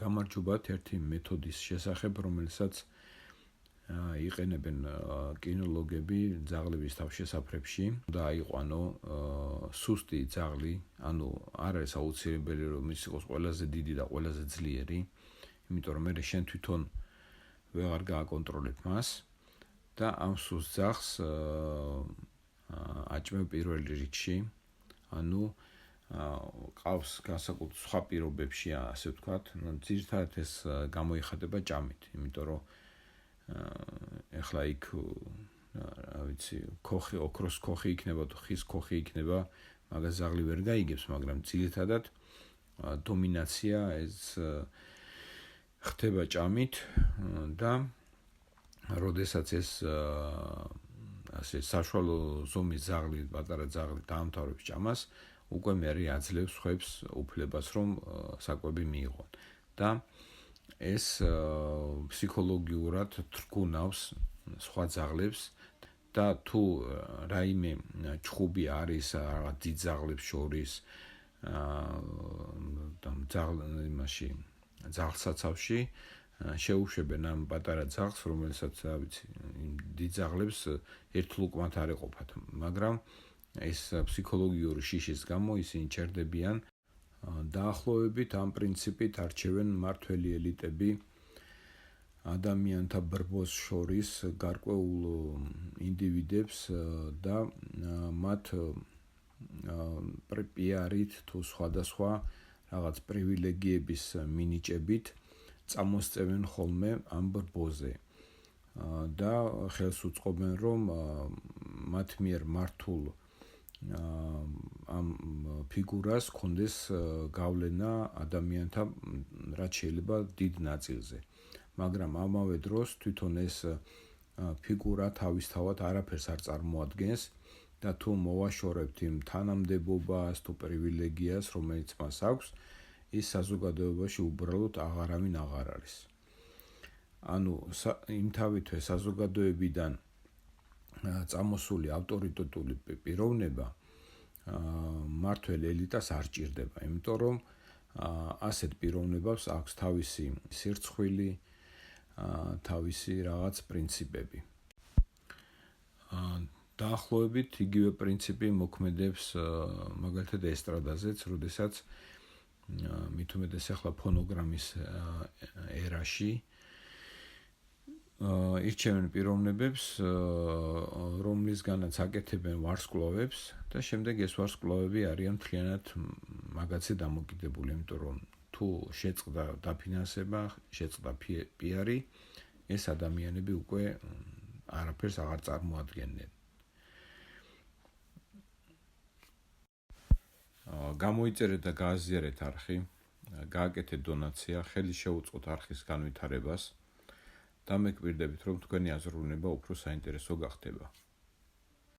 გამარჯობათ ერთი მეთოდის შესახებ, რომელსაც იყენებენ კინოლოგები ძაღლების თავშესაფრებში და აიყვანო სუსტი ძაღლი, ანუ არ არის აუცილებელი რომ ის იყოს ყველაზე დიდი და ყველაზე ძლიერი, იმიტომ რომ მე შენ თვითონ ვეღარ გააკონტროლებ მას და ამ სუსტ ძაღლს აჭმევ პირველ რიგში, ანუ ყავს განსაკუთრებით სხვა პირობებში, ასე ვთქვათ, ძირითადად ეს გამოიხატება ჭამით, იმიტომ რომ ეხლა იქ რა ვიცი, ქოხი, ოქროს ქოხი იქნება თუ ხის ქოხი იქნება, მაგას ძაღლი ვერ გაიგებს, მაგრამ ძირითადად დომინაცია ეს ხდება ჭამით და როდესაც ეს ასე საშუალო ზომის ძაღლი, პატარა ძაღლი დაამთავრებს ჭამას, უკვე მე აძლევს ხებს უფლებას რომ საკვები მიიღონ და ეს ფსიქოლოგიურად თრგუნავს სხვა ძაღლებს და თუ რაიმე ჩხუბი არის რაღაც დიდ ძაღლებს შორის ძაღლსაცავში შეუშვებენ ამ პატარა ძაღლს, რომელსაც რა ვიცი, დიდ ძაღლებს ერთ ლუკმად არ ეყოფათ, მაგრამ ეს ფსიქოლოგიური შიშის გამო ისინი ჩერდებიან. დაახლოებით ამ პრინციპით არჩევენ მმართველი ელიტები ადამიანთა ბრბოს შორის გარკვეულ ინდივიდებს და მათ პიარით თუ სხვადასხვა რაღაც პრივილეგიების მინიჭებით წამოსწევენ ხოლმე ამ ბრბოზე და ხელს უწყობენ რომ მათ მიერ მართულ ამ ფიგურას კონდეს გავლენა ადამიანთა რაც შეიძლება დიდ ნაწილზე, მაგრამ ამავე დროს თვითონ ეს ფიგურა თავისთავად არაფერს არ წარმოადგენს და თუ მოვაშორებთ იმ თანამდებობას თუ პრივილეგიას, რომელიც მას აქვს, ის საზოგადოებაში უბრალოდ აღარავინ აღარ არის. ანუ იმთავითვე საზოგადოებიდან წამოსული ავტორიტეტული პიროვნება მმართველ ელიტას არ ჭირდება, იმიტომ რომ ასეთ პიროვნებას აქვს თავისი სირცხვილი, თავისი რაღაც პრინციპები. დაახლოებით იგივე პრინციპი მოქმედებს მაგალითად ესტრადაზეც, როდესაც მით უმეტეს ახლა ფონოგრამის ერაში ირჩევენ პიროვნებებს, რომლისგანაც აკეთებენ ვარსკვლავებს და შემდეგ ეს ვარსკვლავები არიან მთლიანად მაგაზე დამოკიდებული, იმიტომ რომ თუ შეწყდა დაფინანსება, შეწყდა პიარი, ეს ადამიანები უკვე არაფერს აღარ წარმოადგენენ. გამოიწერეთ და გააზიარეთ არხი, გააკეთეთ დონაცია, ხელი შეუწყოთ არხის განვითარებას. დამეკბირდებით, რომ თქვენი აზროვნება უფრო საინტერესო გახდება.